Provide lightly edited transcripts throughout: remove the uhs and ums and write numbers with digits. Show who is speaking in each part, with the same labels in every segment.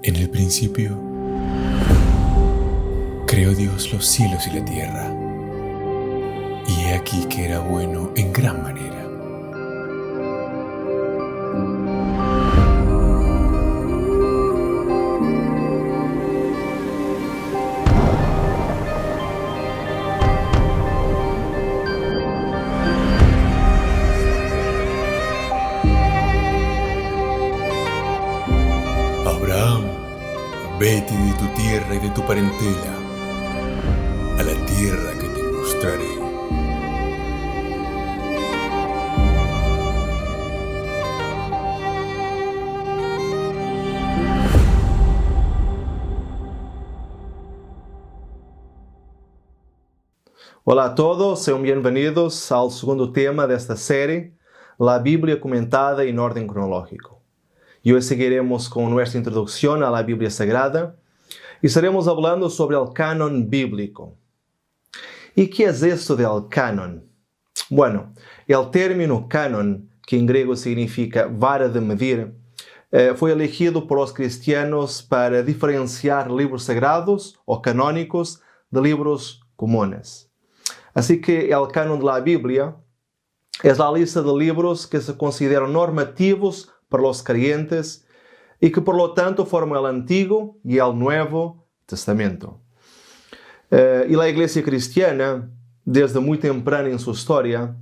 Speaker 1: En el principio, creó Dios los cielos y la tierra, y he aquí que era bueno en gran manera. Abraham, vete de tu tierra y de tu parentela, a la tierra que te mostraré.
Speaker 2: Olá a todos, sejam bem-vindos ao segundo tema desta série, La Biblia comentada em ordem cronológica. E hoje seguiremos com nossa introdução à Bíblia Sagrada e estaremos falando sobre o canon bíblico. E que é isto del canon? Bueno, o término canon, que em grego significa vara de medir, foi elegido por os cristianos para diferenciar livros sagrados ou canônicos de livros comuns. Assim que o canon da Bíblia é a lista de livros que se consideram normativos para os creyentes e que, por lo tanto, formam o Antigo e o Novo Testamento. E a Igreja Cristiana, desde muito temprano em sua história,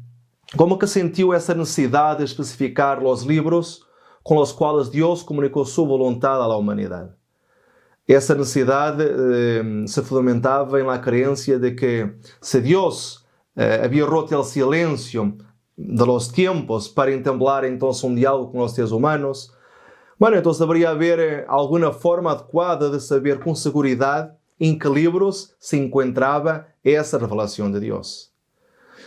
Speaker 2: como que sentiu essa necessidade de especificar os livros com os quais Deus comunicou sua vontade à humanidade. Essa necessidade se fundamentava na crença de que, se Deus havia roto o silêncio de los tiempos para entablar entonces un diálogo con los seres humanos, bueno, entonces debería haber alguna forma adecuada de saber con seguridad en qué libros se encontraba esa revelación de Dios.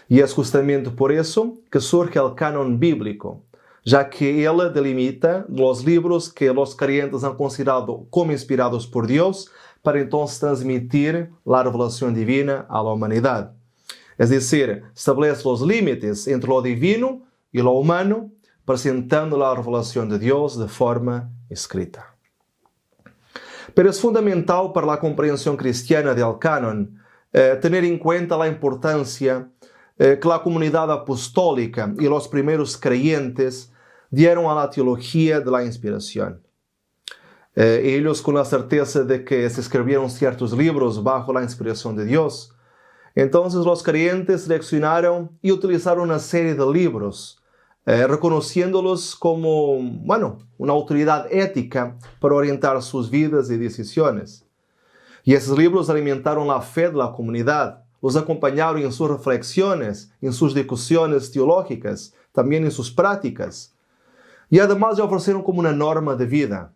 Speaker 2: Y es justamente por eso que surge el canon bíblico, ya que él delimita los libros que los creyentes han considerado como inspirados por Dios para entonces transmitir la revelación divina a la humanidad. Es decir, establece los límites entre lo divino y lo humano, presentando la revelación de Dios de forma escrita. Pero es fundamental para la comprensión cristiana del canon tener en cuenta la importancia que la comunidad apostólica y los primeros creyentes dieron a la teología de la inspiración. Ellos, con la certeza de que se escribieron ciertos libros bajo la inspiración de Dios, entonces los creyentes seleccionaron y utilizaron una serie de libros, reconociéndolos como, una autoridad ética para orientar sus vidas y decisiones. Y esos libros alimentaron la fe de la comunidad, los acompañaron en sus reflexiones, en sus discusiones teológicas, también en sus prácticas. Y además le ofrecieron como una norma de vida.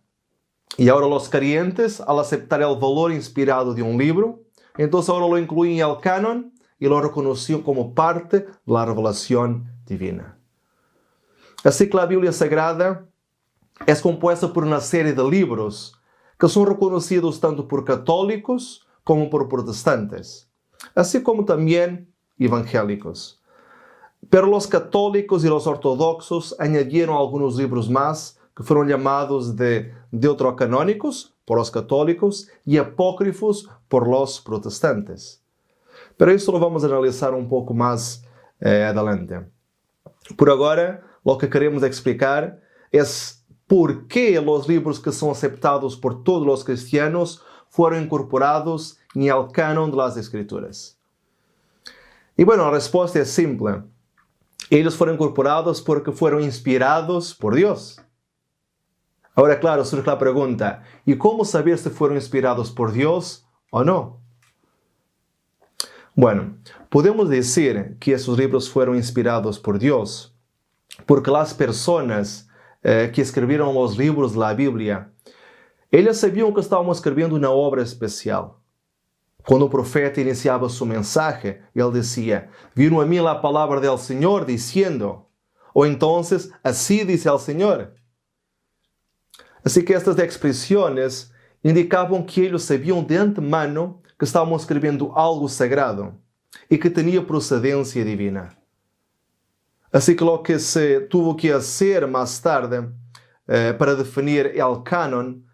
Speaker 2: Y ahora los creyentes, al aceptar el valor inspirado de un libro, entonces ahora lo incluyen en el canon y lo reconocen como parte de la revelación divina. Así que la Biblia Sagrada es compuesta por una serie de libros que son reconocidos tanto por católicos como por protestantes, así como también evangélicos. Pero los católicos y los ortodoxos añadieron algunos libros más que fueron llamados de deuterocanónicos por los católicos y apócrifos por los protestantes. Pero esto lo vamos a analizar un poco más adelante. Por ahora, lo que queremos explicar es por qué los libros que son aceptados por todos los cristianos fueron incorporados en el canon de las Escrituras. Y bueno, la respuesta es simple. Ellos fueron incorporados porque fueron inspirados por Dios. Ahora, claro, surge la pregunta, ¿y cómo saber si fueron inspirados por Dios o no? Bueno, podemos decir que esos libros fueron inspirados por Dios porque las personas que escribieron los libros de la Biblia, ellas sabían que estaban escribiendo una obra especial. Cuando el profeta iniciaba su mensaje, él decía, vino a mí la palabra del Señor diciendo, o entonces, así dice el Señor. Así que estas expresiones indicavam que eles sabiam de antemano que estavam escrevendo algo sagrado e que tinha procedência divina. Assim que lo que se tuvo que hacer más tarde para definir el canon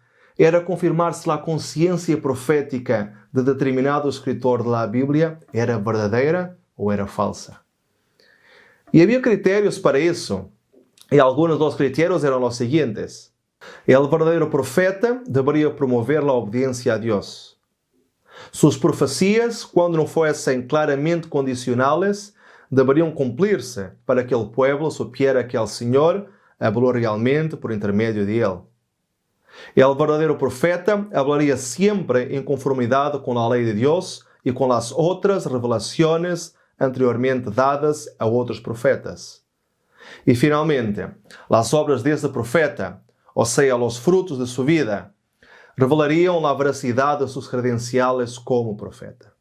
Speaker 2: era confirmar se a consciência profética de determinado escritor da Bíblia era verdadeira ou era falsa. E havia critérios para isso, e alguns dos critérios eram os seguintes. El verdadeiro profeta deveria promover a obediência a Deus. Suas profecias, quando não fossem claramente condicionais, deveriam cumprir-se para que o povo supiera que o Senhor falou realmente por intermédio de ele. El verdadeiro profeta hablaria sempre em conformidade com a lei de Deus e com as outras revelações anteriormente dadas a outros profetas. E, finalmente, as obras deste profeta, ou seja, os frutos de sua vida, revelariam a veracidade de suas credenciais como profeta.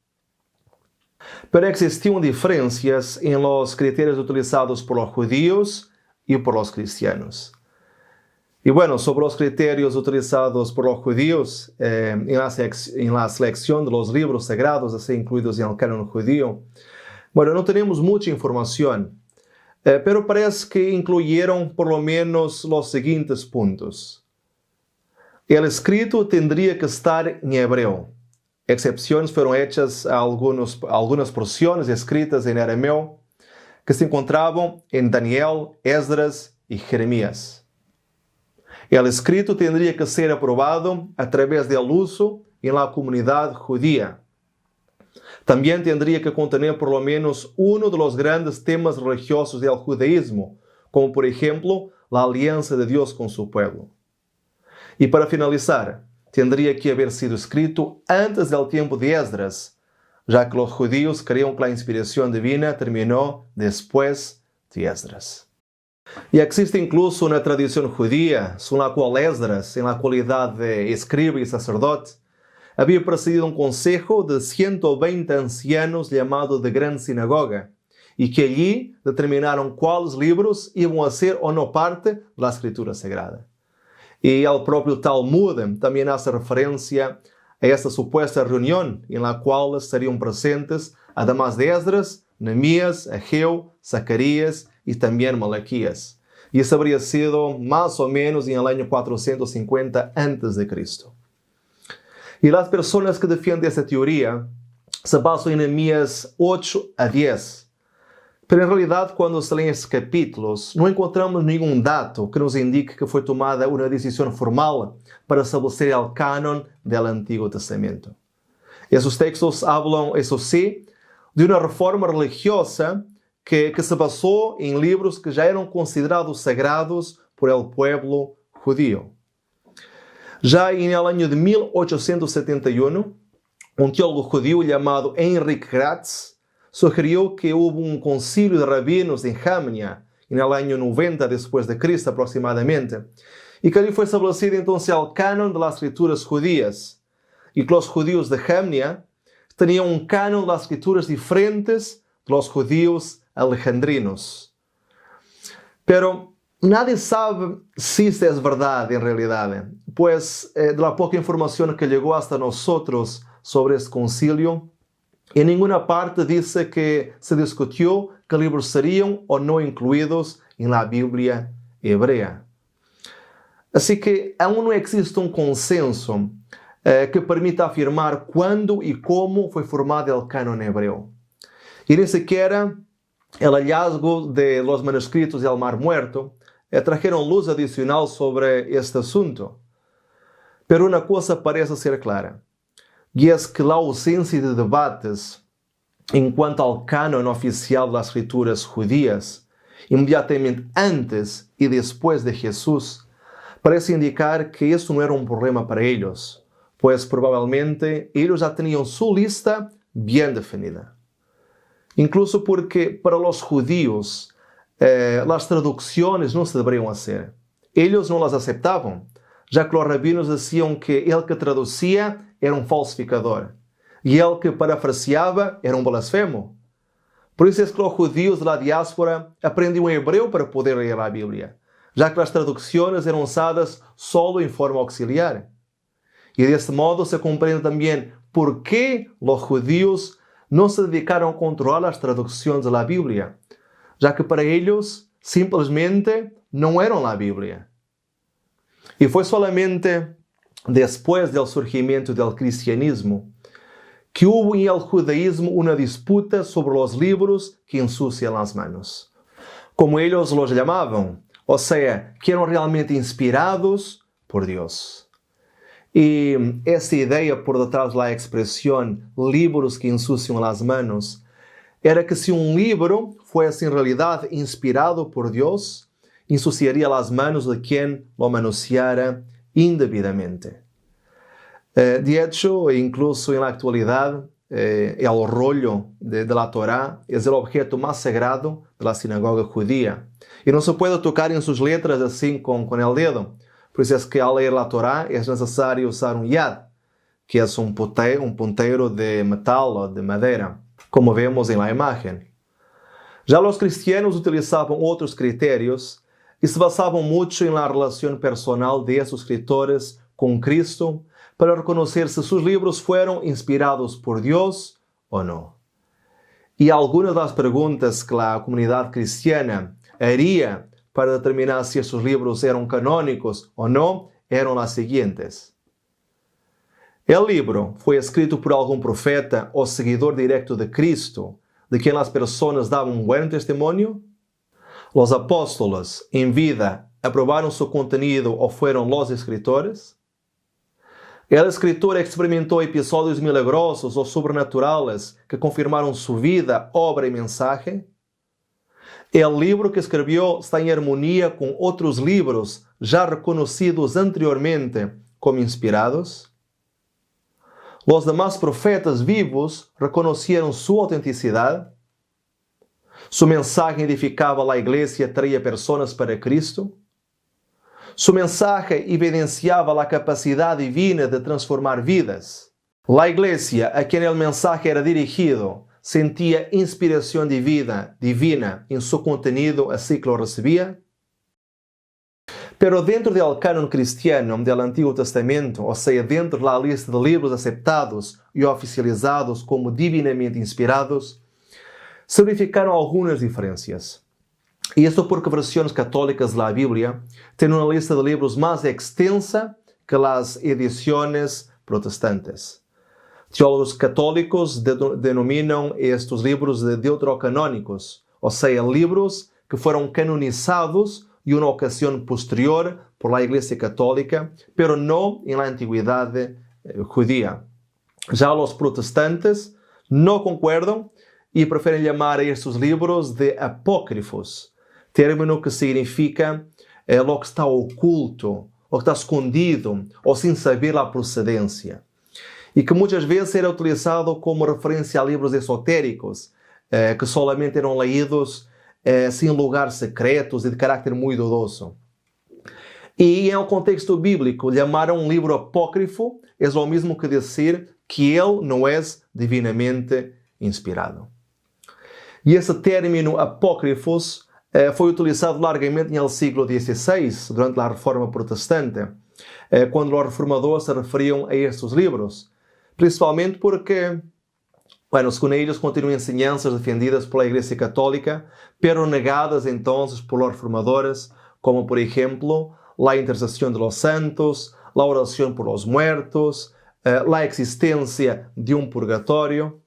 Speaker 2: Pero existiam diferenças em los critérios utilizados por los judíos e por los cristianos. Y bueno, sobre los criterios utilizados por los judíos en la selección de los libros sagrados, así incluidos en el canon judío, bueno, no tenemos mucha información, pero parece que incluyeron por lo menos los siguientes puntos. El escrito tendría que estar en hebreo. Excepciones fueron hechas a algunas porciones escritas en arameo que se encontraban en Daniel, Esdras y Jeremías. El escrito tendría que ser aprobado a través del uso en la comunidad judía. También tendría que contener por lo menos uno de los grandes temas religiosos del judaísmo, como por ejemplo la alianza de Dios con su pueblo. Y para finalizar, tendría que haber sido escrito antes del tiempo de Esdras, ya que los judíos creían que la inspiración divina terminó después de Esdras. Y existe incluso una tradición judía, según la cual Esdras, en la cualidad de escriba y sacerdote, había presidido un consejo de 120 ancianos llamado de Gran Sinagoga, y que allí determinaron cuáles libros iban a ser o no parte de la Escritura Sagrada. Y el propio Talmud también hace referencia a esta supuesta reunión en la cual estarían presentes, además de Esdras, Nehemías, Ageo, Zacarías y también Malaquías. Y eso habría sido más o menos en el año 450 a.C. Y las personas que defienden esta teoría se basan en Nehemías 8 a 10. Pero en realidad, cuando se leen estes capítulos, não encontramos nenhum dato que nos indique que foi tomada uma decisão formal para estabelecer o canon do Antigo Testamento. Esses textos hablam, isso sim, de uma reforma religiosa que se basou em livros que já eram considerados sagrados por el pueblo judío. Já em el año de 1871, um teólogo judío chamado Heinrich Graetz sugeriu que houve um concílio de rabinos em Jamnia, no ano 90 depois de Cristo aproximadamente, e que ali foi estabelecido então o canon das escrituras judías, e que os judíos de Jamnia tinham um canon das escrituras diferentes dos judíos alejandrinos. Pero nadie sabe se isso é verdade em realidade, pois de la pouca informação que chegou hasta nosotros sobre este concílio, em nenhuma parte disse que se discutiu que livros seriam ou não incluídos na Bíblia hebrea. Assim que aún não existe um consenso que permita afirmar quando e como foi formado o cânon hebreu. E nem sequer o hallazgo de los manuscritos del Mar Muerto trajeron luz adicional sobre este assunto. Pero uma coisa parece ser clara. E é que a ausência de debates em quanto ao cânon oficial das escrituras judías, imediatamente antes e depois de Jesus, parece indicar que isso não era um problema para eles, pois provavelmente eles já tinham sua lista bem definida. Incluso porque para os judíos as traduções não se deveriam fazer. Eles não as aceitavam, já que os rabinos diziam que ele que traduzia era um falsificador e ele que parafraseava era um blasfemo. Por isso é que os judíos da diáspora aprendiam hebreu para poder ler a Bíblia, já que as traduções eram usadas só em forma auxiliar. E deste modo se compreende também por que os judíos não se dedicaram a controlar as traduções da Bíblia, já que para eles simplesmente não eram a Bíblia. E foi solamente después del surgimiento del cristianismo, que hubo en el judaísmo una disputa sobre los libros que ensucian las manos, como ellos los llamaban, o sea, que eran realmente inspirados por Dios. Y esta idea por detrás de la expresión libros que ensucian las manos era que si un libro fuese en realidad inspirado por Dios, ensuciaría las manos de quien lo manoseara indebidamente. De hecho, incluso en la actualidad, el rollo de la Torá es el objeto más sagrado de la sinagoga judía. Y no se puede tocar en sus letras así con el dedo. Por eso es que al leer la Torá es necesario usar un yad, que es un puntero de metal o de madera, como vemos en la imagen. Ya los cristianos utilizaban otros criterios y se basaban mucho en la relación personal de esos escritores con Cristo para reconocer si sus libros fueron inspirados por Dios o no. Y algunas de las preguntas que la comunidad cristiana haría para determinar si esos libros eran canónicos o no eran las siguientes. ¿El libro fue escrito por algún profeta o seguidor directo de Cristo, de quien las personas daban un buen testimonio? ¿Los apóstoles en vida aprobaron su contenido o fueron los escritores? ¿El escritor experimentó episodios milagrosos o sobrenaturales que confirmaron su vida, obra y mensaje? ¿El libro que escribió está en armonía con otros libros ya reconocidos anteriormente como inspirados? ¿Los demás profetas vivos reconocieron su autenticidad? ¿Su mensaje edificaba a la iglesia y traía personas para Cristo? ¿Su mensaje evidenciaba la capacidad divina de transformar vidas? ¿La iglesia a quien el mensaje era dirigido sentía inspiración divina en su contenido así que lo recibía? Pero dentro del canon cristiano del Antiguo Testamento, o sea, dentro de la lista de libros aceptados y oficializados como divinamente inspirados, se verificaron algunas diferencias. Y esto porque versiones católicas de la Biblia tienen una lista de libros más extensa que las ediciones protestantes. Teólogos católicos denominan estos libros de deuterocanónicos, o sea, libros que fueron canonizados en una ocasión posterior por la Iglesia Católica, pero no en la antigüedad judía. Ya los protestantes no concuerdan y prefieren llamar a estos libros de apócrifos, término que significa lo que está oculto, o que está escondido, o sin saber la procedencia. E que muitas vezes era utilizado como referência a livros esotéricos, que solamente eram leídos sem lugares secretos e de carácter muito dudoso. E em contexto bíblico, chamar um livro apócrifo é o mesmo que dizer que ele não é divinamente inspirado. E esse término apócrifos foi utilizado largamente no século XVI, durante a Reforma Protestante, quando os reformadores se referiam a estes livros. Principalmente porque, segundo eles, continuam enseñanças defendidas pela Igreja Católica, pero negadas entonces por los reformadores, como por ejemplo, la intercesión de los santos, la oración por los muertos, la existencia de un purgatorio.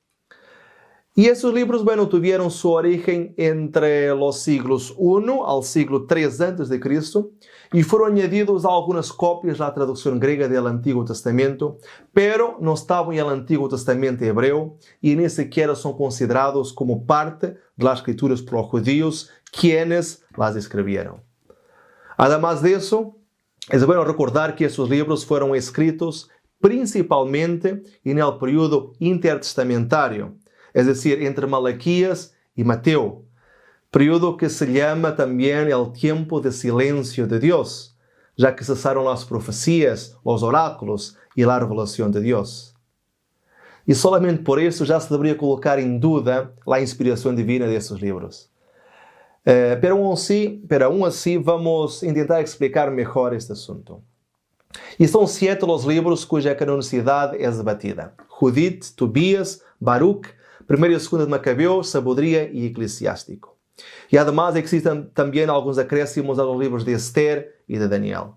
Speaker 2: Y esos libros, tuvieron su origen entre los siglos I al siglo III a.C. y fueron añadidos algunas copias de la traducción griega del Antiguo Testamento, pero no estaban en el Antiguo Testamento hebreo y ni siquiera son considerados como parte de las escrituras por los judíos, quienes las escribieron. Además de eso, es bueno recordar que esos libros fueron escritos principalmente en el período intertestamentario, es decir, entre Malaquías y Mateo, período que se llama también el tiempo de silencio de Dios, ya que cesaron las profecías, los oráculos y la revelación de Dios. Y solamente por eso ya se debería colocar en duda la inspiración divina de estos libros. Pero aún así vamos a intentar explicar mejor este asunto. Y son 7 los libros cuya canonicidad es debatida: Judith, Tobías, Baruch, 1 y 2 de Macabeo, Sabiduría y Eclesiástico. Y además existen también algunos acréscimos a los libros de Esther y de Daniel.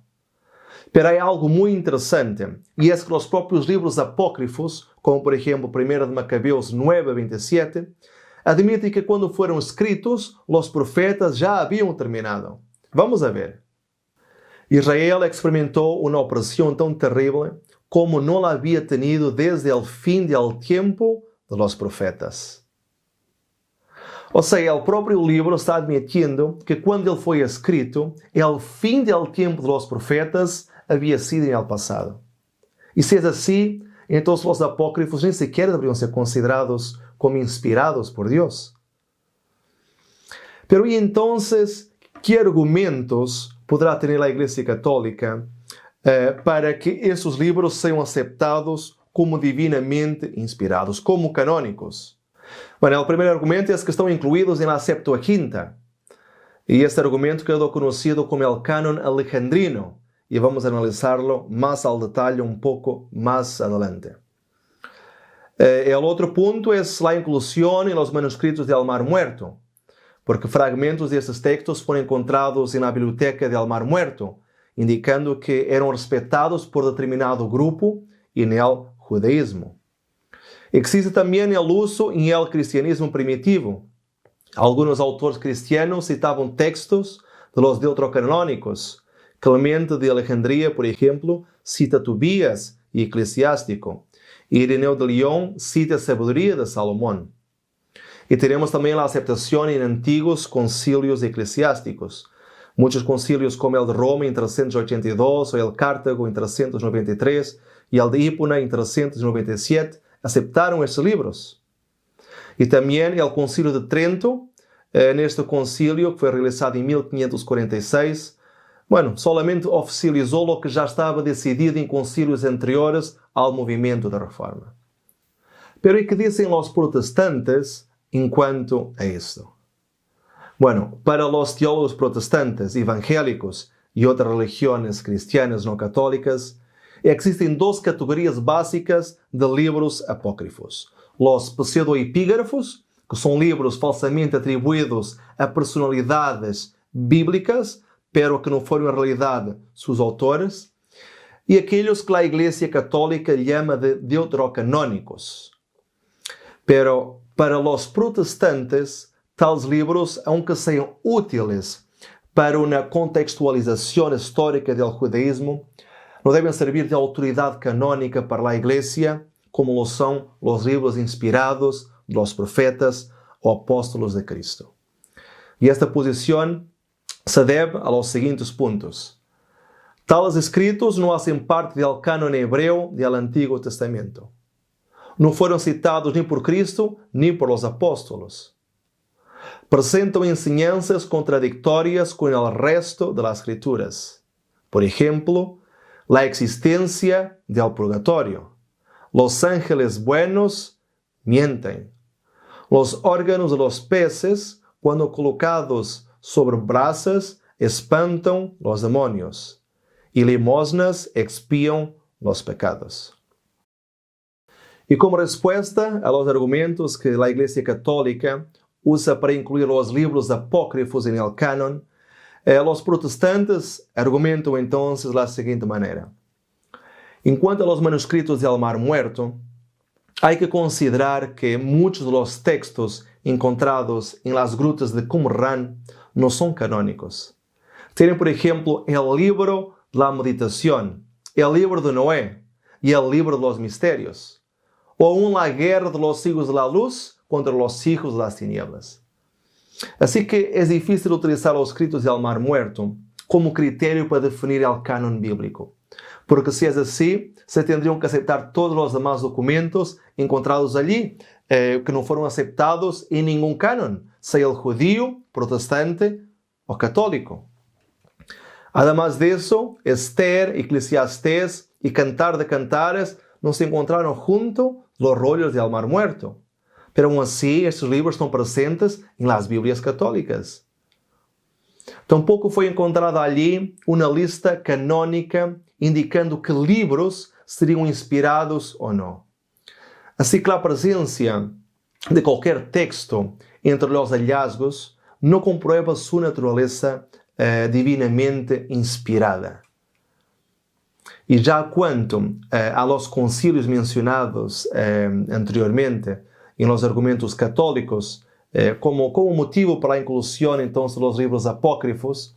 Speaker 2: Pero há algo muito interessante, e é que os próprios livros apócrifos, como por exemplo 1 de Macabeus 9:27, admitem que quando foram escritos, os profetas já haviam terminado. Vamos a ver. Israel experimentou uma opressão tão terrível como não la havia tenido desde o fim del tempo de los profetas. Ou seja, o próprio livro está admitindo que quando ele foi escrito, o fim del tempo de los profetas havia sido no passado. E se é assim, então os apócrifos nem sequer deveriam ser considerados como inspirados por Deus. Pero e então, que argumentos poderá ter a Igreja Católica para que esses livros sejam aceptados como divinamente inspirados, como canónicos? Bueno, o primeiro argumento é que estão incluídos na Septuaginta. E este argumento quedou conhecido como o Cânon Alejandrino. E vamos analisá-lo mais ao detalhe um pouco mais adelante. O outro ponto é a inclusão nos manuscritos del Mar Muerto, porque fragmentos desses textos foram encontrados na biblioteca del Mar Muerto, indicando que eram respeitados por determinado grupo e no judaísmo. Existe também o uso em el cristianismo primitivo. Alguns autores cristianos citavam textos de los deuterocanônicos. Clemente de Alejandría, por ejemplo, cita Tobías y Eclesiástico. Ireneo de León cita Sabiduría de Salomón. Y tenemos también la aceptación en antiguos concilios eclesiásticos. Muchos concilios como el de Roma en 382, o el de Cartago en 393 y el de Hipona en 397 aceptaron estos libros. Y también el concilio de Trento, en este concilio que fue realizado en 1546, solamente oficializou o que já estava decidido em concílios anteriores ao movimento da Reforma. Pero e que dizem os protestantes em quanto a isto? Para os teólogos protestantes, evangélicos e outras religiões cristianas não católicas, existem duas categorias básicas de livros apócrifos. Os pseudoepígrafos, que são livros falsamente atribuídos a personalidades bíblicas, pero que não foram, na realidade, seus autores, e aqueles que a Igreja Católica chama de deuterocanônicos. Pero, para os protestantes, tais livros, aunque sejam úteis para uma contextualização histórica do judaísmo, não devem servir de autoridade canônica para a Igreja, como lo são os livros inspirados dos profetas ou apóstolos de Cristo. E esta posição se deve a los seguintes puntos. Tales escritos não fazem parte do cânone hebreu do Antigo Testamento. Não foram citados nem por Cristo, nem por los apóstolos. Presentam enseñanzas contraditórias com o resto de las Escrituras. Por exemplo, a existência del purgatorio. Los ángeles buenos mienten. Los órganos de los peces, quando colocados sobre brasas, espantam los demonios, e limosnas expiam los pecados. E como resposta a los argumentos que a Igreja Católica usa para incluir os livros apócrifos en el canon, los protestantes argumentam entonces da seguinte maneira. Enquanto a los manuscritos del Mar Muerto, hay que considerar que muitos de los textos encontrados en las grutas de Qumran no son canónicos. Tienen, por ejemplo, el libro de la meditación, el libro de Noé y el libro de los misterios, o aún la guerra de los hijos de la luz contra los hijos de las tinieblas. Así que es difícil utilizar los escritos del Mar Muerto como critério para definir el canon bíblico, porque si es así, se tendrían que aceptar todos los demás documentos encontrados allí, que no fueron aceptados en ningún canon, sea el judío, protestante o católico. Además de eso, Esther, Eclesiastés y Cantar de Cantares no se encontraron junto los rollos del Mar Muerto. Pero aún así, estos libros estão presentes em las Bíblias católicas. Tampouco foi encontrada ali uma lista canônica indicando que livros seriam inspirados ou não. Assim que a presença de qualquer texto entre os hallazgos não comprueba sua natureza divinamente inspirada. Y ya cuanto a los concilios mencionados anteriormente en los argumentos católicos, como motivo para la inclusión entonces de los libros apócrifos,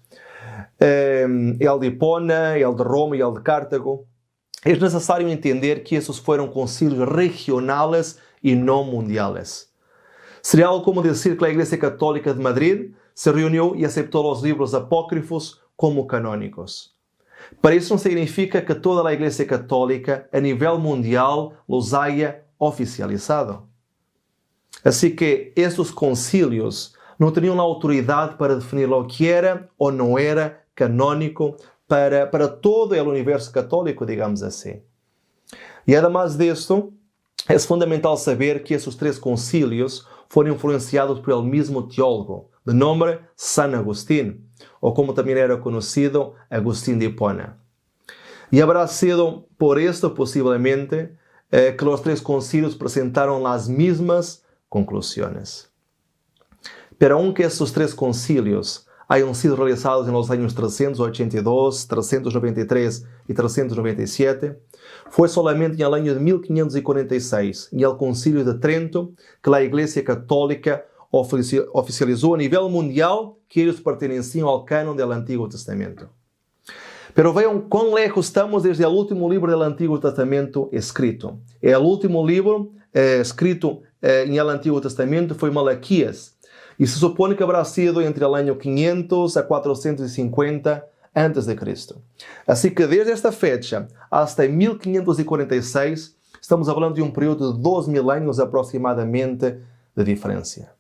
Speaker 2: el de Hipona, el de Roma y el de Cartago, es necesario entender que esos fueron concilios regionales y no mundiales. Sería algo como decir que la Iglesia Católica de Madrid se reunió y aceptó los libros apócrifos como canónicos. Pero eso no significa que toda la Iglesia Católica a nivel mundial los haya oficializado. Así que estos concilios no tenían la autoridad para definir lo que era o no era canónico para todo el universo católico, digamos así. Y además de esto, es fundamental saber que esos 3 concilios fueron influenciados por el mismo teólogo, de nombre San Agustín, o como también era conocido, Agustín de Hipona. Y habrá sido por esto posiblemente que los 3 concilios presentaron las mismas conclusiones. Pero aunque estos 3 concilios hayan sido realizados en los años 382, 393 y 397, fue solamente en el año de 1546, en el Concilio de Trento, que la Iglesia Católica oficializó a nivel mundial que ellos pertenecían al canon del Antiguo Testamento. Pero vean cuán lejos estamos desde el último libro del Antiguo Testamento escrito. El último libro escrito en el Antiguo Testamento fue Malaquías, y se supone que habrá sido entre el año 500 a 450 a.C. Así que desde esta fecha hasta 1546 estamos hablando de un periodo de 2000 años aproximadamente de diferencia.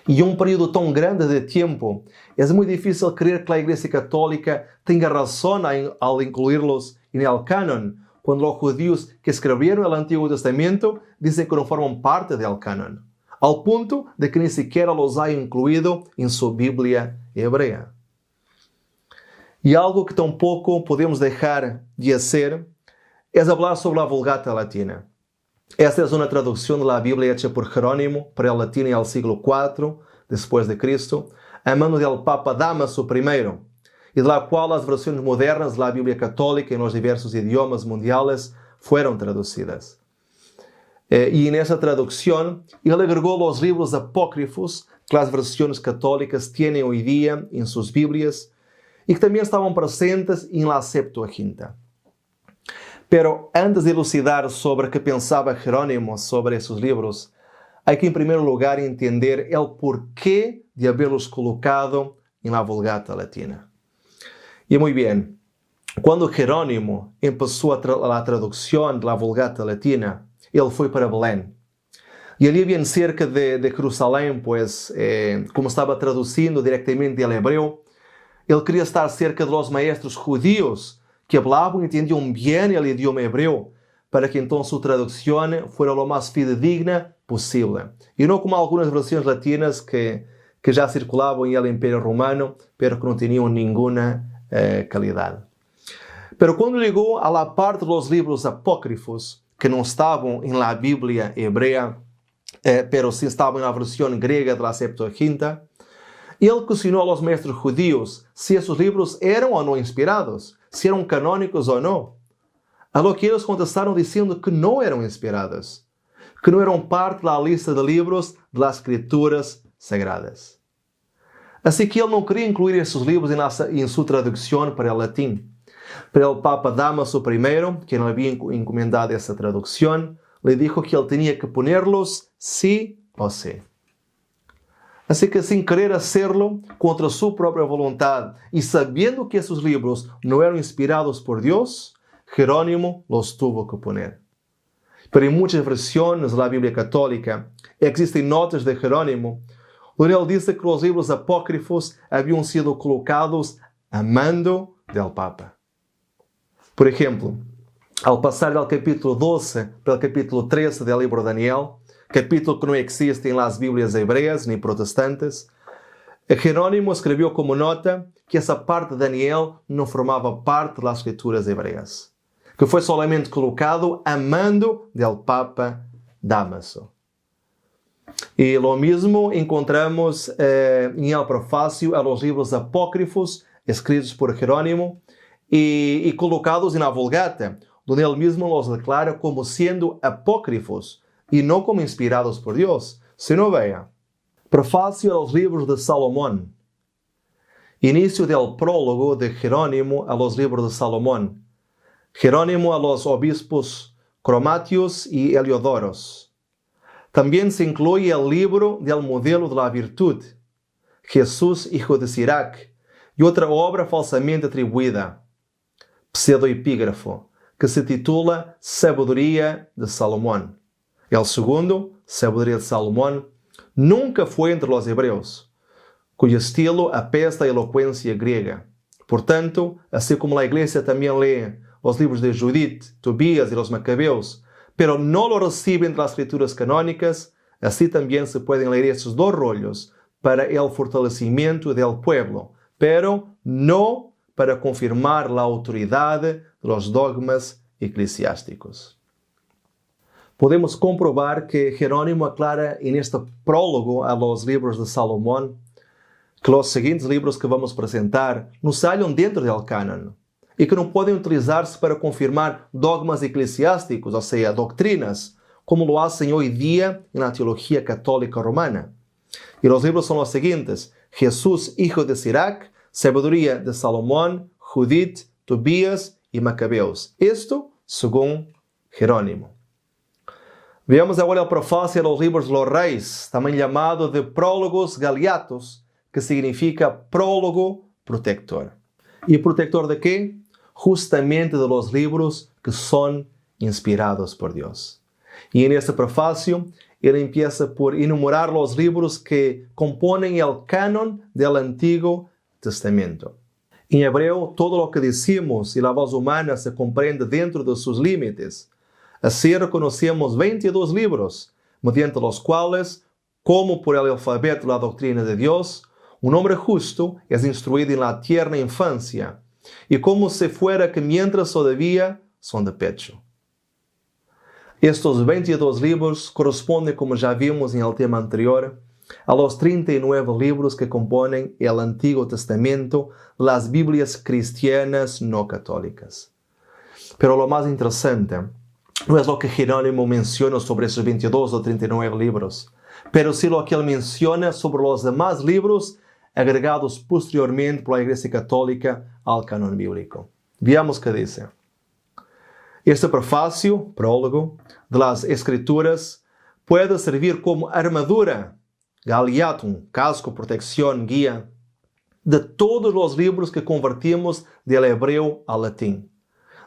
Speaker 2: Y un periodo tan grande de tiempo, es muy difícil creer que la Iglesia Católica tenga razón al incluirlos en el canon, cuando los judíos que escribieron el Antiguo Testamento dicen que no forman parte del canon, al punto de que ni siquiera los ha incluido en su Biblia hebrea. Y algo que tampoco podemos dejar de hacer es hablar sobre la Vulgata Latina. Esta es una traducción de la Biblia hecha por Jerónimo para el latín en el siglo IV después de Cristo, a mano del Papa Dámaso I, y de la cual las versiones modernas de la Biblia católica en los diversos idiomas mundiales fueron traducidas. Y en esa traducción, él agregó los libros apócrifos que las versiones católicas tienen hoy día en sus Biblias y que también estaban presentes en la Septuaginta. Pero antes de elucidar sobre qué pensaba Jerónimo sobre esos libros, hay que en primer lugar entender el porqué de haberlos colocado en la Vulgata Latina. Y muy bien, cuando Jerónimo empezó la traducción de la Vulgata Latina, él fue para Belén. Y allí bien cerca de Jerusalén, pues, como estaba traduciendo directamente del hebreo, él quería estar cerca de los maestros judíos que hablaban y entendían bien el idioma hebreo, para que entonces su traducción fuera lo más fidedigna posible. Y no como algunas versiones latinas que ya circulaban en el Imperio Romano, pero que no tenían ninguna calidad. Pero cuando llegó a la parte de los libros apócrifos, que no estaban en la Biblia hebrea, pero sí estaban en la versión griega de la Septuaginta, él cuestionó a los maestros judíos si esos libros eran o no inspirados, si eran canónicos o no. A lo que ellos contestaron diciendo que no eran inspirados, que no eran parte de la lista de libros de las Escrituras Sagradas. Así que él no quería incluir esos libros en su traducción para el latín. Pero el Papa Dámaso I, quien le había encomendado esa traducción, le dijo que él tenía que ponerlos sí o sí. Así que sin querer hacerlo contra su propia voluntad y sabiendo que esos libros no eran inspirados por Dios, Jerónimo los tuvo que poner. Pero en muchas versiones de la Biblia católica existen notas de Jerónimo, donde él dice que los libros apócrifos habían sido colocados a mando del Papa. Por ejemplo, al pasar del capítulo 12 para el capítulo 13 del libro de Daniel, capítulo que no existe en las Biblias hebreas ni protestantes, Jerónimo escribió como nota que esa parte de Daniel no formaba parte de las escrituras hebreas, que fue solamente colocado a mando del Papa Dámaso. Y lo mismo encontramos en el prefacio a los libros apócrifos escritos por Jerónimo, y colocados en la Vulgata, donde él mismo los declara como siendo apócrifos y no como inspirados por Dios. Si no vea, prefacio a los libros de Salomón, inicio del prólogo de Jerónimo a los libros de Salomón, Jerónimo a los obispos Cromatius y Heliodoros. También se incluye el libro del modelo de la virtud, Jesús, hijo de Sirac, y otra obra falsamente atribuida, pseudoepígrafo, que se titula Sabedoria de Salomón. El segundo, Sabedoria de Salomón, nunca fue entre los hebreos, cuyo estilo apesta a elocuencia griega. Por tanto, así como la iglesia también lee los libros de Judith, Tobías y los Macabeos, pero no lo reciben de las escrituras canónicas, así también se pueden leer estos dos rollos para el fortalecimiento del pueblo, pero no para confirmar la autoridad de los dogmas eclesiásticos. Podemos comprobar que Jerónimo aclara en este prólogo a los libros de Salomón que los siguientes libros que vamos a presentar no salen dentro del canon y que no pueden utilizarse para confirmar dogmas eclesiásticos, o sea, doctrinas, como lo hacen hoy día en la teología católica romana. Y los libros son los siguientes: Jesús, hijo de Sirac, Sabedoria de Salomón, Judith, Tobías y Macabeos. Esto según Jerónimo. Veamos agora a prefacio a los libros de los Reis, también llamado de Prólogos Galeatos, que significa prólogo protector. ¿Y protector de qué? Justamente de los libros que son inspirados por Dios. Y en este prefacio, él empieza por enumerar los libros que componen el canon del Antiguo Testamento. En hebreo, todo lo que decimos y la voz humana se comprende dentro de sus límites. Así reconocemos 22 libros, mediante los cuales, como por el alfabeto de la doctrina de Dios, un hombre justo es instruido en la tierna infancia, y como si fuera que mientras todavía son de pecho. Estos 22 libros corresponden, como ya vimos en el tema anterior, a los 39 libros que componen el Antiguo Testamento, las Biblias cristianas no católicas. Pero lo más interesante no es lo que Jerónimo menciona sobre esos 22 o 39 libros, pero sí lo que él menciona sobre los demás libros agregados posteriormente por la Iglesia Católica al canon bíblico. Veamos qué dice. Este prefacio, prólogo, de las Escrituras puede servir como armadura, galeatum, casco, protección, guía, de todos los libros que convertimos del hebreo al latín,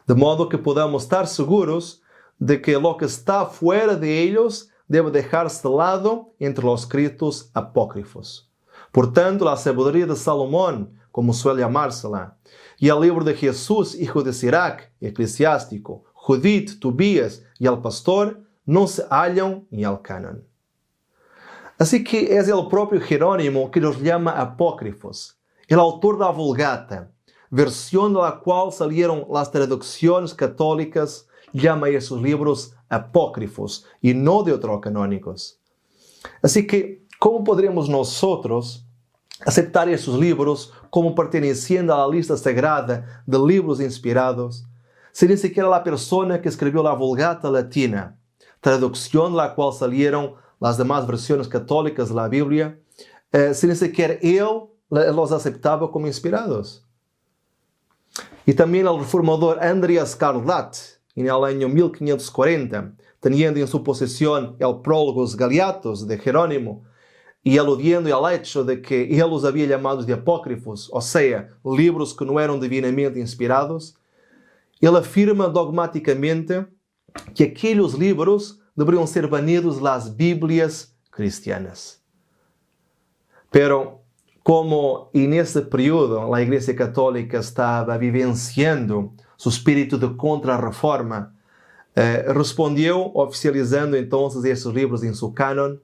Speaker 2: de modo que podamos estar seguros de que lo que está fuera de ellos debe dejarse de lado entre los escritos apócrifos. Por tanto, la sabiduría de Salomón, como suele llamársela, y el libro de Jesús, hijo de Sirac, eclesiástico, Judith, Tobías y el pastor, no se hallan en el canon. Así que es el propio Jerónimo que los llama apócrifos, el autor de la Vulgata, versión de la cual salieron las traducciones católicas, llama a esos libros apócrifos y no deuterocanónicos. Así que, ¿cómo podríamos nosotros aceptar esos libros como perteneciendo a la lista sagrada de libros inspirados, si ni siquiera la persona que escribió la Vulgata latina, traducción de la cual salieron las demás versiones católicas de la Biblia, si ni siquiera él los aceptaba como inspirados? Y también el reformador Andreas Carlat, en el año 1540, teniendo en su posesión el Prólogos Galeatos de Jerónimo, y aludiendo al hecho de que él los había llamado de apócrifos, o sea, libros que no eran divinamente inspirados, él afirma dogmáticamente que aquellos libros deberían ser banidos de las Biblias cristianas. Pero, como en ese periodo la Iglesia Católica estaba vivenciando su espíritu de contrarreforma, respondió oficializando entonces esos libros en su canon.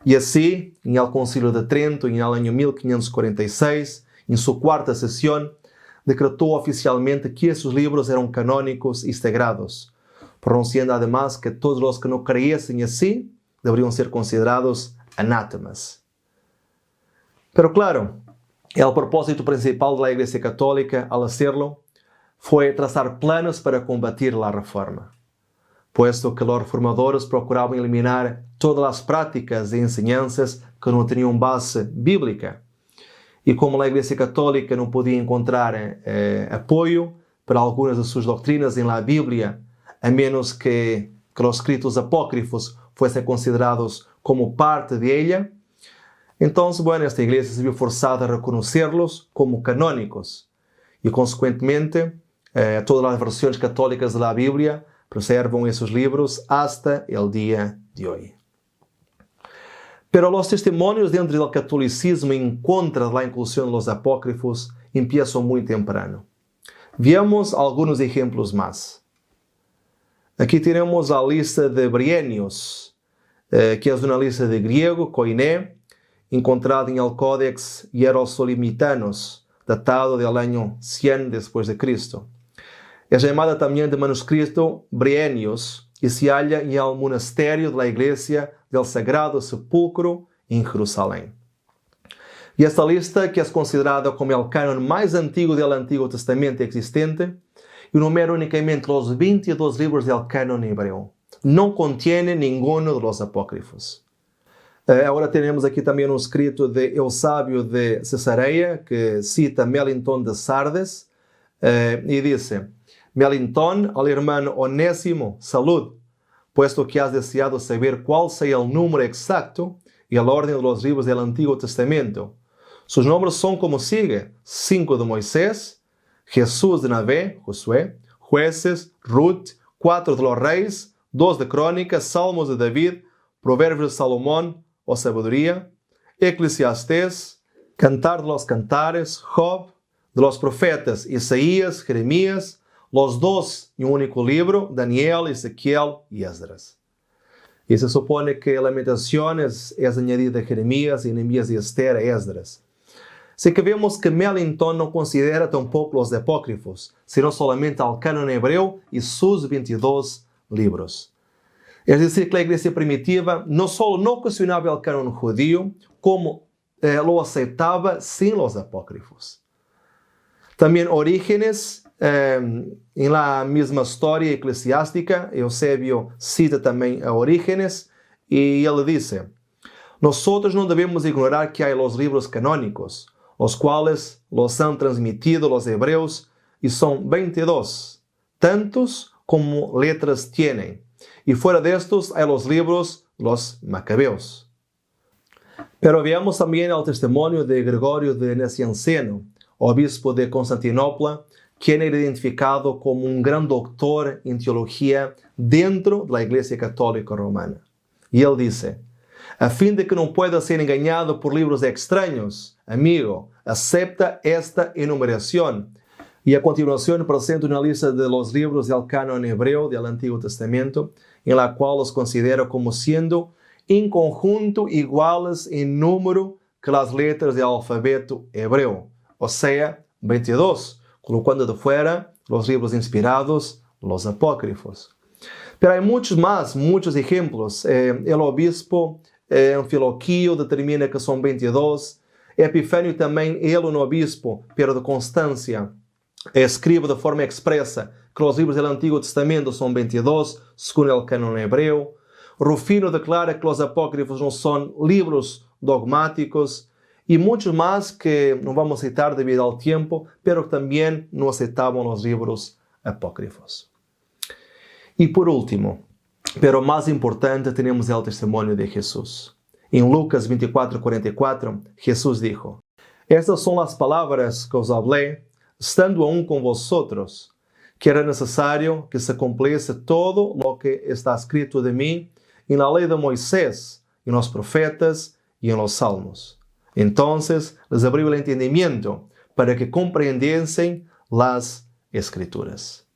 Speaker 2: Y así, en el Concilio de Trento, en el año 1546, en su cuarta sesión, decretó oficialmente que esos libros eran canónicos y sagrados, pronunciando además que todos los que no creyesen así deberían ser considerados anátemas. Pero claro, el propósito principal de la Iglesia Católica al hacerlo foi traçar planos para combater a reforma, puesto que os reformadores procuravam eliminar todas as práticas e ensinanças que não tinham base bíblica. E como a Igreja Católica não podia encontrar apoio para algumas de suas doutrinas na Bíblia, a menos que os escritos apócrifos fossem considerados como parte de ella, então, esta igreja se viu forçada a reconhecê-los como canónicos e, consequentemente, todas as versões católicas da Bíblia preservam esses livros hasta el dia de hoje. Pero os testemunhos dentro do catolicismo em contra da inclusão dos apócrifos começam muito temprano. Veamos alguns exemplos mais. Aqui temos a lista de Bryennios, que é uma lista de griego, koiné, encontrada em el Codex Hierosolymitanos, datado del año 100 después de Cristo. É chamada também de manuscrito Bryennios e se halla em el monastério da Igreja del Sagrado Sepulcro em Jerusalém. E esta lista, que é considerada como o cânon mais antigo do Antigo Testamento existente, enumera unicamente os 22 livros do cânon hebreu. Não contém nenhum dos apócrifos. Agora temos aqui também um escrito de Eusábio de Cesareia, que cita Melinton de Sardes, e diz: Melinton, al hermano Onésimo, salud, puesto que has deseado saber qual seja o número exacto e a ordem dos livros do Antigo Testamento. Sus nombres são como sigue: 5 de Moisés, Jesús de Navé, Josué, Jueces, Ruth, 4 de los Reis, 2 de Crónicas, Salmos de David, Provérbios de Salomón, o Sabedoria, Eclesiastés, Cantar de los Cantares, Job, de los profetas Isaías, Jeremías, los 2 em um único livro, Daniel, Ezequiel e Esdras. E se supone que Lamentações é añadida a Jeremías, e Neemias e Esther a Esdras. Así que vemos que Melinton não considera tampouco os apócrifos, sino solamente al cânon hebreu e seus 22 livros. É dizer, que a igreja primitiva não só não questionava o cânon judío, como lo aceitava sem os apócrifos. Também Orígenes, em la mesma história eclesiástica, Eusébio cita também a Orígenes, e ele diz: Nosotros não devemos ignorar que há os livros canônicos, os quais los han transmitido los hebreus, e são 22, tantos como letras tienen. E fora destos, há os livros, los Macabeus. Pero veamos também o testemunho de Gregório de Nacianceno, obispo de Constantinopla, quem era identificado como um grande doutor em teologia dentro da Igreja Católica Romana. E ele disse: a fim de que não pueda ser engañado por livros extraños, amigo, acepta esta enumeração. E a continuação apresenta uma lista de los livros del cânon hebreu do Antigo Testamento, em la qual os considera como sendo em conjunto iguais em número que as letras do alfabeto hebreu, ou seja, 22, colocando de fora os livros inspirados, os apócrifos. Pero há muitos exemplos. O obispo Anfiloquio determina que são 22. Epifânio também, ele um obispo, pero de Constância, escreve de forma expressa que os livros do Antigo Testamento são 22, segundo o cânon hebreu. Rufino declara que os apócrifos não são livros dogmáticos, e muitos mais que não vamos citar devido ao tempo, pero que também não aceitavam os livros apócrifos. E por último, pero mais importante, temos o testemunho de Jesus. Em Lucas 24:44, Jesus dijo: Estas são as palavras que os hablé, estando aún con vosotros, que era necesario que se cumpliese todo lo que está escrito de mí en la ley de Moisés, en los profetas y en los salmos. Entonces les abrió el entendimiento para que comprendiesen las escrituras.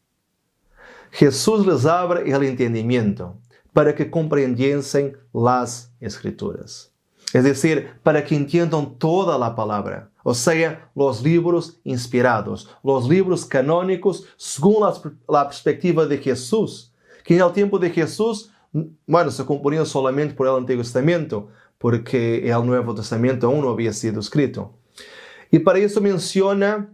Speaker 2: Jesús les abre el entendimiento para que comprendiesen las escrituras. Es decir, para que entiendan toda la palabra. O sea, los libros inspirados, los libros canónicos según la perspectiva de Jesús, que en el tiempo de Jesús, se componían solamente por el Antiguo Testamento, porque el Nuevo Testamento aún no había sido escrito. Y para eso menciona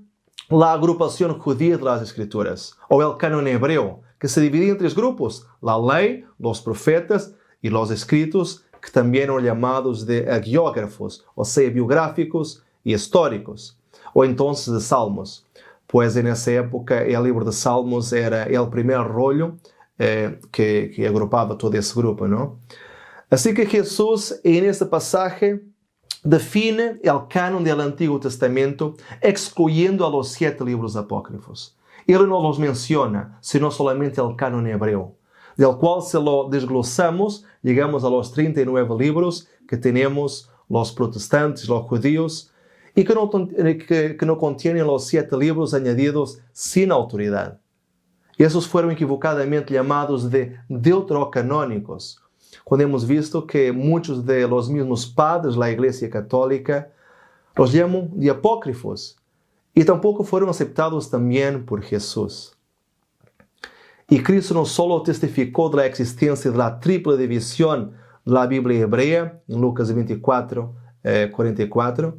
Speaker 2: la agrupación judía de las Escrituras, o el canon hebreo, que se dividía en tres grupos: la ley, los profetas y los escritos, que también eran llamados de hagiógrafos, o sea, biográficos y históricos, o entonces de salmos, pues en esa época el libro de Salmos era el primer rollo que agrupaba todo ese grupo, ¿no? Así que Jesús en este pasaje define el canon del Antiguo Testamento excluyendo a los 7 libros apócrifos. Él no los menciona, sino solamente el canon hebreo, del cual si lo desglosamos, llegamos a los 39 libros que tenemos los protestantes, los judíos, y que no contienen los 7 libros añadidos sin autoridad. Esos fueron equivocadamente llamados de deuterocanónicos, cuando hemos visto que muchos de los mismos padres de la Iglesia Católica los llaman de apócrifos, y tampoco fueron aceptados también por Jesús. Y Cristo no solo testificó de la existencia de la triple división de la Biblia hebrea, en Lucas 24, 44,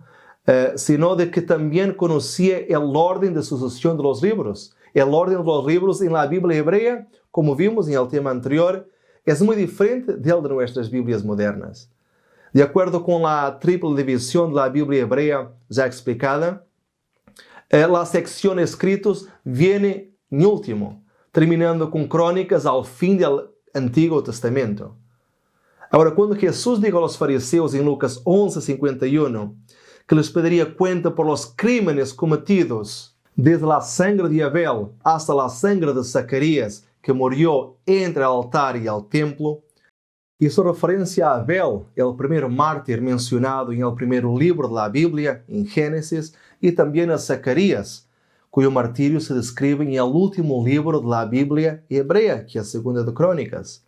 Speaker 2: sino de que también conocía el orden de sucesión de los libros. El orden de los libros en la Biblia hebrea, como vimos en el tema anterior, es muy diferente del de nuestras Biblias modernas. De acuerdo con la triple división de la Biblia hebrea ya explicada, la sección escritos viene en último, terminando con crónicas al fin del Antiguo Testamento. Ahora, cuando Jesús dijo a los fariseos en Lucas 11:51 que les pediría cuenta por los crímenes cometidos desde la sangre de Abel hasta la sangre de Zacarías, que murió entre el altar y el templo, hizo referencia a Abel, el primer mártir mencionado en el primer libro de la Biblia, en Génesis, y también a Zacarías, cuyo martirio se describe en el último libro de la Biblia hebrea, que es Segunda de Crónicas.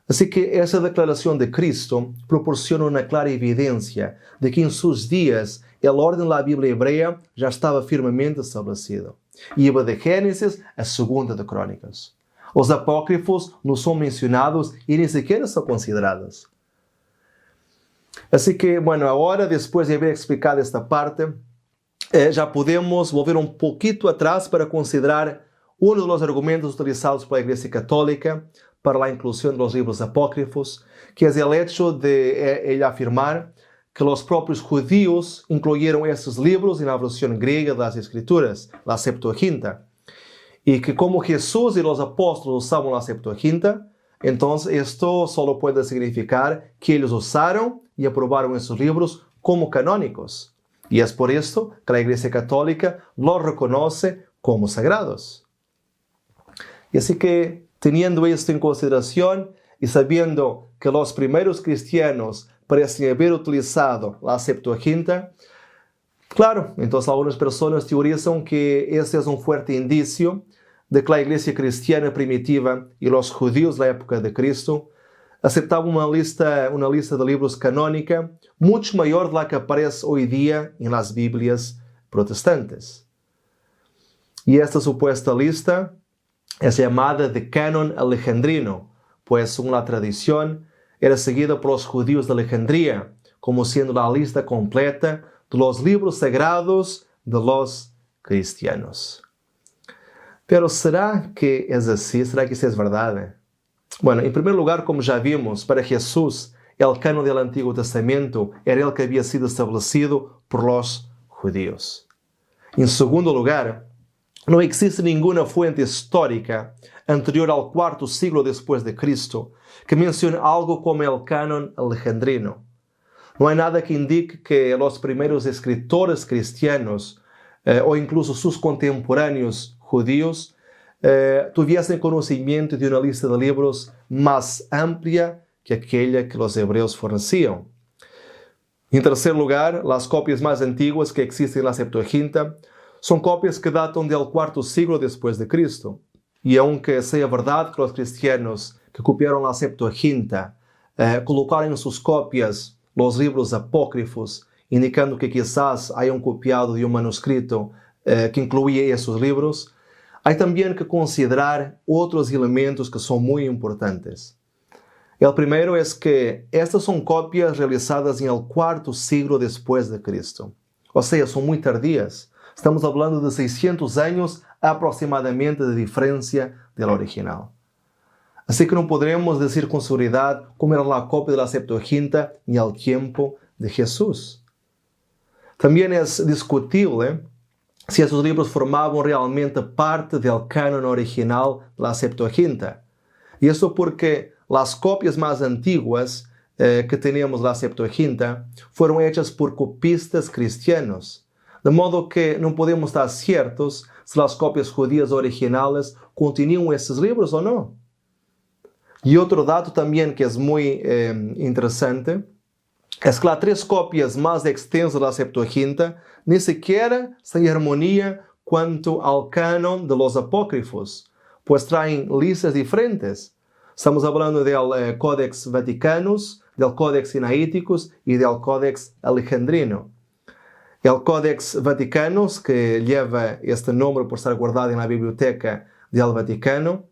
Speaker 2: Así que esa declaración de Cristo proporciona una clara evidencia de que en sus días el orden de la Biblia hebrea ya estaba firmemente establecido. Iba de Génesis a Segunda de Crónicas. Los apócrifos no son mencionados y ni siquiera son considerados. Así que, bueno, ahora, después de haber explicado esta parte, ya podemos volver un poquito atrás para considerar uno de los argumentos utilizados por la Iglesia Católica para la inclusión de los libros apócrifos, que es el hecho de ella afirmar que los propios judíos incluyeron estos libros en la versión griega de las Escrituras, la Septuaginta, y que como Jesús y los apóstolos usaban la Septuaginta, entonces esto solo puede significar que ellos usaron y aprobaron esos libros como canónicos. Y es por esto que la Iglesia Católica los reconoce como sagrados. Y así que, teniendo esto en consideración y sabiendo que los primeros cristianos parecen haber utilizado la Septuaginta, claro, entonces algunas personas teorizan que este es un fuerte indicio de que la Iglesia cristiana primitiva y los judíos de la época de Cristo aceptaban una lista de libros canónica mucho mayor de la que aparece hoy día en las Biblias protestantes. Y esta supuesta lista es llamada de Canon Alejandrino, pues según la tradición era seguida por los judíos de Alejandría como siendo la lista completa de los libros sagrados de los cristianos. Pero ¿será que es así? ¿Será que isso es verdade? Bueno, en primer lugar, como ya vimos, para Jesús, el canon del Antiguo Testamento era el que había sido establecido por los judíos. En segundo lugar, no existe ninguna fuente histórica anterior al cuarto siglo después de Cristo que mencione algo como el canon alejandrino. No hay nada que indique que los primeros escritores cristianos o incluso sus contemporáneos judíos tuviesen conocimiento de una lista de libros más amplia que aquella que los hebreos fornecían. En tercer lugar, las copias más antiguas que existen en la Septuaginta son copias que datan del cuarto siglo después de Cristo. Y aunque sea verdad que los cristianos que copiaron la Septuaginta colocaron en sus copias los libros apócrifos, indicando que quizás hayan copiado de un manuscrito que incluía esos libros, hay también que considerar otros elementos que son muy importantes. El primero es que estas son copias realizadas en el cuarto siglo después de Cristo. O sea, son muy tardías. Estamos hablando de 600 anos aproximadamente de diferença do original. Assim que não podemos dizer com segurança como era a cópia da Septuaginta no tempo de Jesus. Também é discutível se esses livros formavam realmente parte do cânon original da Septuaginta. Isso porque as cópias mais antiguas que temos da Septuaginta foram hechas por copistas cristianos, de modo que não podemos estar certos se as cópias judías originais continham esses livros ou não. E outro dado também que é muito interessante é que as 3 cópias mais extensas da Septuaginta nem sequer estão em harmonia quanto ao cânon de los apócrifos, pois traem listas diferentes. Estamos falando do Codex Vaticanus, do Codex Sinaiticus e do Codex Alejandrino. O Codex Vaticanus, que leva este nome por estar guardado na biblioteca do Vaticano,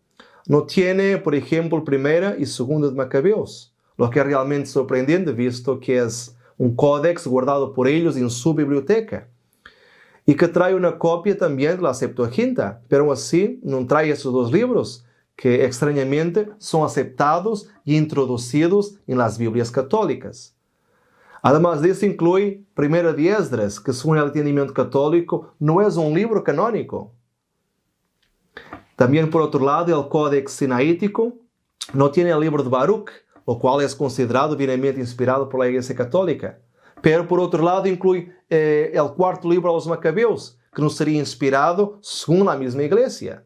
Speaker 2: não tem, por exemplo, primeira e segunda de Macabeus, o que é realmente surpreendente, visto que é códex guardado por eles em sua biblioteca. E que traz uma cópia também da Septuaginta, pero assim não traz esses 2 livros, que extrañamente são aceptados e introduzidos em las Bíblias católicas. Además disso, inclui 1 de Esdras, que, segundo o entendimento católico, não é livro canônico. Também, por outro lado, o Códex Sinaítico não tem o livro de Baruch, o qual é considerado divinamente inspirado por la Igreja Católica. Pero, por outro lado, inclui o 4º livro aos Macabeus, que não seria inspirado segundo a mesma Igreja.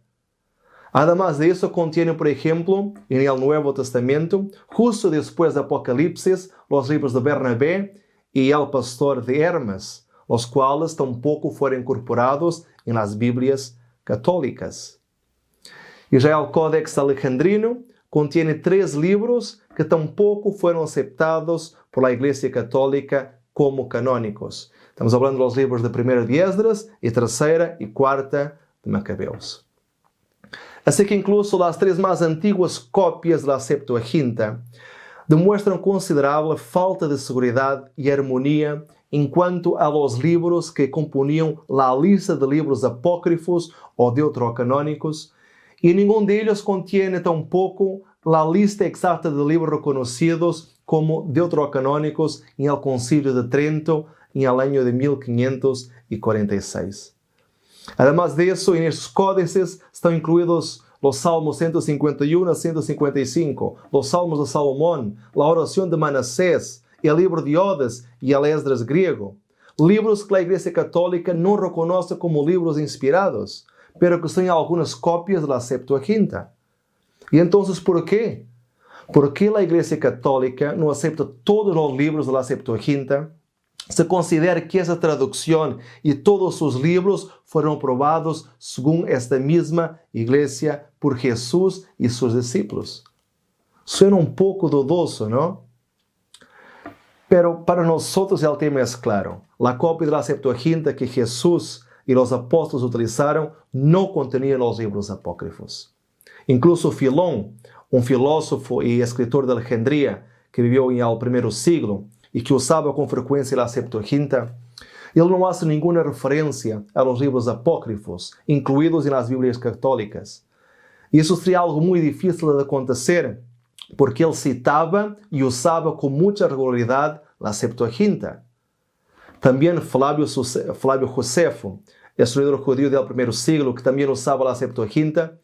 Speaker 2: Además disso, contém, por exemplo, no Novo Testamento, justo depois do Apocalipse, os livros de Bernabé e El Pastor de Hermas, os quais tampouco foram incorporados em las Bíblias católicas. E já o Códex Alejandrino contém 3 livros que tampouco foram aceitados por la Igreja Católica como canônicos. Estamos falando dos livros de 1 de Esdras e 3ª e 4ª de Macabeus. Assim que incluso as 3 mais antigas cópias da Septuaginta demonstram considerável falta de segurança e harmonia enquanto a los livros que componiam a lista de livros apócrifos ou deuterocanônicos, e nenhum deles contém tampouco a lista exata de livros reconhecidos como deuterocanônicos em el Concílio de Trento em el ano de 1546. Además disso, nestes códices estão incluídos os Salmos 151 a 155, os Salmos de Salomão, a oração de Manassés, o livro de Odes e o Esdras grego. Livros que a Igreja Católica não reconhece como livros inspirados, pero que têm algumas cópias da Septuaginta. E então, por quê? ¿Por que a Igreja Católica não aceita todos os livros da Septuaginta? Se considera que essa tradução e todos os livros foram aprovados segundo esta mesma Igreja por Jesus e seus discípulos. Suena pouco dudoso, não? Pero para nós o tema é claro. A cópia da Septuaginta que Jesus e os apóstolos utilizaram não continha os livros apócrifos. Incluso Filón, filósofo e escritor de Alejandria que viveu em el primeiro século, e que usava com frequência a Septuaginta, ele não faz nenhuma referência aos livros apócrifos, incluídos nas Bíblias católicas. Isso seria algo muito difícil de acontecer, porque ele citava e usava com muita regularidade a Septuaginta. Também Flávio Josefo, historiador judío do primeiro século, que também usava a Septuaginta,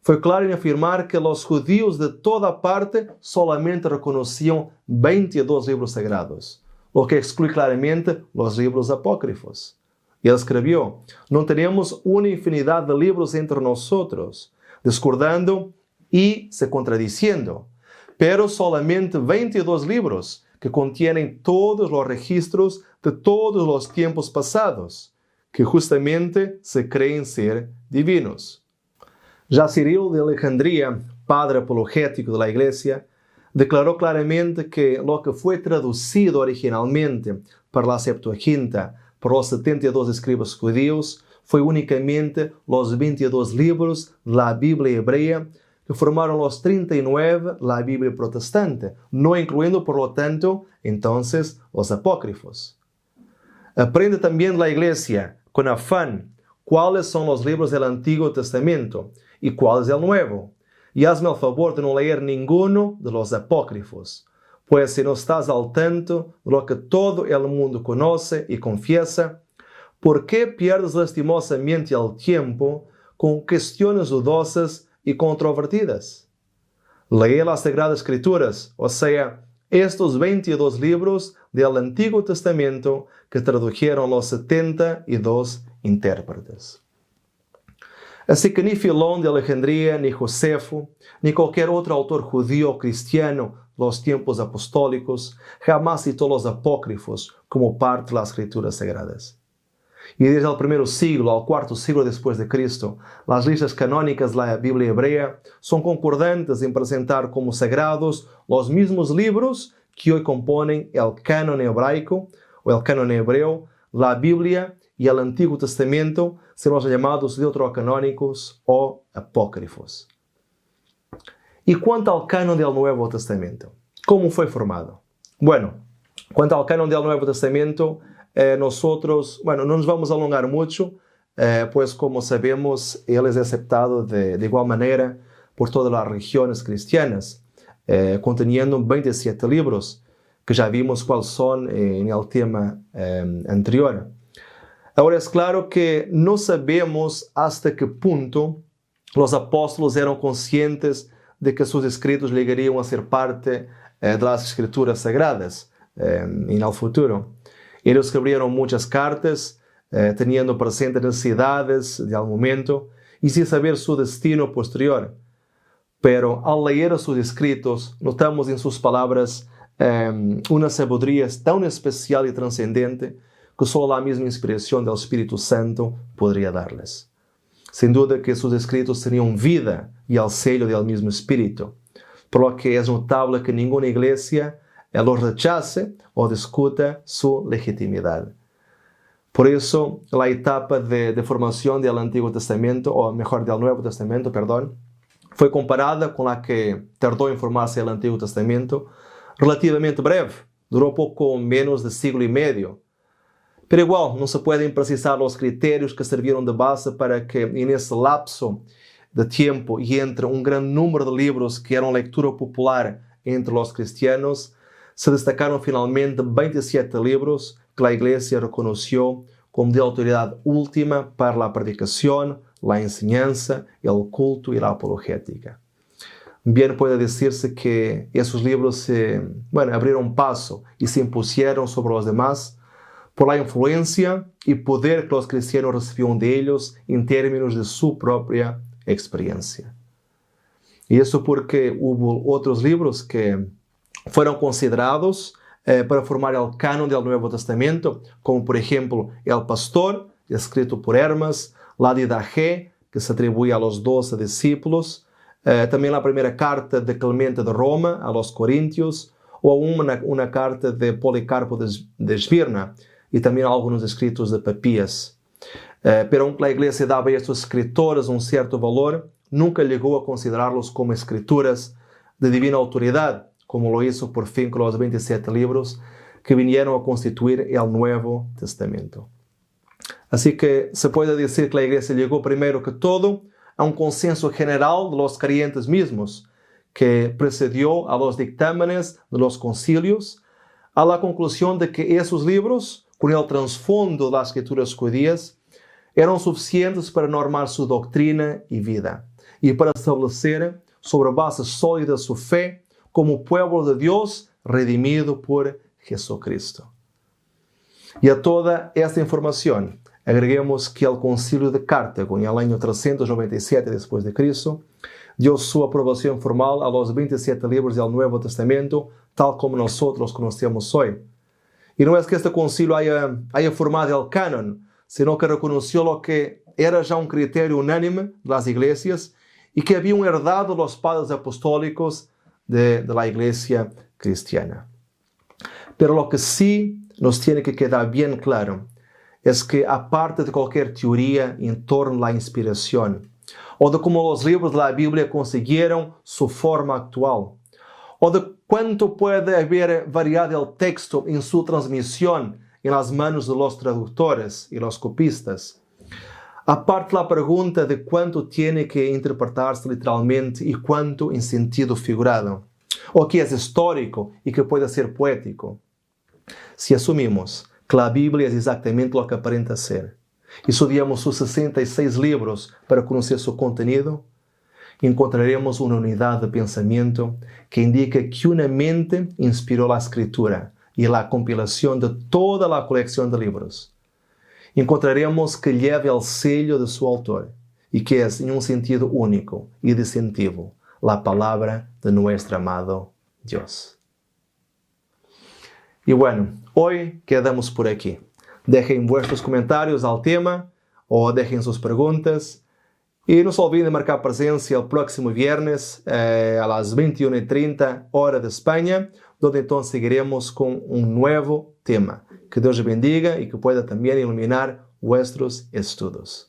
Speaker 2: foi claro em afirmar que os judíos de toda parte solamente reconheciam 22 livros sagrados, o que exclui claramente os livros apócrifos. Ele escreveu: não temos uma infinidade de livros entre nós, discordando e se contradiciendo, pero solamente 22 livros que contêm todos os registros de todos os tempos passados, que justamente se creem ser divinos. Já Cirilo de Alejandria, padre apologético da Igreja, declarou claramente que o que foi traduzido originalmente para a Septuaginta por os 72 escribas judíos foi unicamente os 22 livros da Bíblia hebreia que formaram os 39 da Bíblia protestante, não incluindo, por lo tanto, então, os apócrifos. Aprende também da Igreja con afán cuáles son los libros del Antiguo Testamento y cuál es el Nuevo. Y hazme el favor de no leer ninguno de los apócrifos, pues si no estás al tanto de lo que todo el mundo conoce y confiesa, ¿por qué pierdes lastimosamente el tiempo con cuestiones dudosas y controvertidas? Lee las Sagradas Escrituras, o sea, estos 22 libros del Antiguo Testamento que tradujeron los 72 intérpretes. Así que ni Filón de Alejandría, ni Josefo, ni cualquier otro autor judío o cristiano de los tiempos apostólicos jamás citó los apócrifos como parte de las Escrituras Sagradas. Y desde el primer siglo al cuarto siglo después de Cristo, las listas canónicas de la Biblia hebrea son concordantes en presentar como sagrados los mismos libros que hoy componen el canon hebraico o el canon hebreo, la Biblia y el Antiguo Testamento, son los llamados deuterocanónicos o apócrifos. Y cuanto al canon del Nuevo Testamento, ¿cómo fue formado? Bueno, cuanto al canon del Nuevo Testamento, nosotros, no nos vamos a alongar mucho, pues como sabemos, él es aceptado de igual manera por todas las religiones cristianas, conteniendo 27 libros, que ya vimos cuáles son en el tema anterior. Ahora es claro que no sabemos hasta qué punto los apóstolos eran conscientes de que sus escritos llegarían a ser parte de las Escrituras Sagradas en el futuro. Ellos escribieron muchas cartas, teniendo presentes necesidades del momento y sin saber su destino posterior. Pero al leer sus escritos, notamos en sus palabras una sabiduría tan especial y trascendente que solo la misma inspiración del Espíritu Santo podría darles. Sin duda que sus escritos tenían vida y el sello del mismo Espíritu, por lo que es notable que ninguna iglesia los rechace o discuta su legitimidad. Por eso, la etapa de formación del Antiguo Testamento, o mejor, del Nuevo Testamento, fue comparada con la que tardó en formarse el Antiguo Testamento, relativamente breve, duró poco menos de siglo y medio. Pero igual, no se pueden precisar los criterios que sirvieron de base para que en ese lapso de tiempo y entre un gran número de libros que eran lectura popular entre los cristianos, se destacaron finalmente 27 libros que la Iglesia reconoció como de autoridad última para la predicación, la enseñanza, el culto y la apologética. Bien puede decirse que esos libros abrieron paso y se impusieron sobre los demás por la influencia y poder que los cristianos recibieron de ellos en términos de su propia experiencia. Y eso porque hubo otros libros que fueron considerados para formar el canon del Nuevo Testamento, como por ejemplo El Pastor, escrito por Hermas, la Didache, que se atribuye a los 12 discípulos, también la primera carta de Clemente de Roma a los Corintios, o una carta de Policarpo de Esmirna, y también algunos escritos de Papías. Pero aunque la Iglesia daba a estos escritores un cierto valor, nunca llegó a considerarlos como escrituras de divina autoridad, como lo hizo por fin con los 27 libros que vinieron a constituir el Nuevo Testamento. Así que se puede decir que la Iglesia llegó primero que todo a un consenso general de los creyentes mismos, que precedió a los dictámenes de los concilios, a la conclusión de que esos libros, con el trasfondo de las escrituras judías, eran suficientes para normar su doctrina y vida, y para establecer sobre bases sólidas su fe como pueblo de Dios redimido por Jesucristo. Y a toda esta información agreguemos que el Concilio de Cartago, en el año 397 después de Cristo, dio su aprobación formal a los 27 libros del Nuevo Testamento, tal como nosotros conocemos hoy. Y no es que este concilio haya formado el canon, sino que reconoció lo que era ya un criterio unánime de las iglesias y que habían heredado los padres apostólicos de la iglesia cristiana. Pero lo que sí nos tiene que quedar bien claro es que, aparte de cualquier teoría en torno a la inspiración, o de cómo los libros de la Biblia consiguieron su forma actual, o de cuánto puede haber variado el texto en su transmisión en las manos de los traductores y los copistas. Aparte la pregunta de cuánto tiene que interpretarse literalmente y cuánto en sentido figurado, o que es histórico y que puede ser poético. Si asumimos que la Biblia es exactamente lo que aparenta ser, y estudiamos sus 66 libros para conocer su contenido, encontraremos una unidad de pensamiento que indica que una mente inspiró la escritura y la compilación de toda la colección de libros. Encontraremos que lleva el sello de su autor y que es, en un sentido único y distintivo, la palabra de nuestro amado Dios. Y bueno, hoy quedamos por aquí. Dejen vuestros comentarios al tema o dejen sus preguntas. Y no se olviden de marcar presencia el próximo viernes a las 21:30 hora de España, donde entonces seguiremos con un nuevo tema. Que Dios les bendiga y que pueda también iluminar vuestros estudios.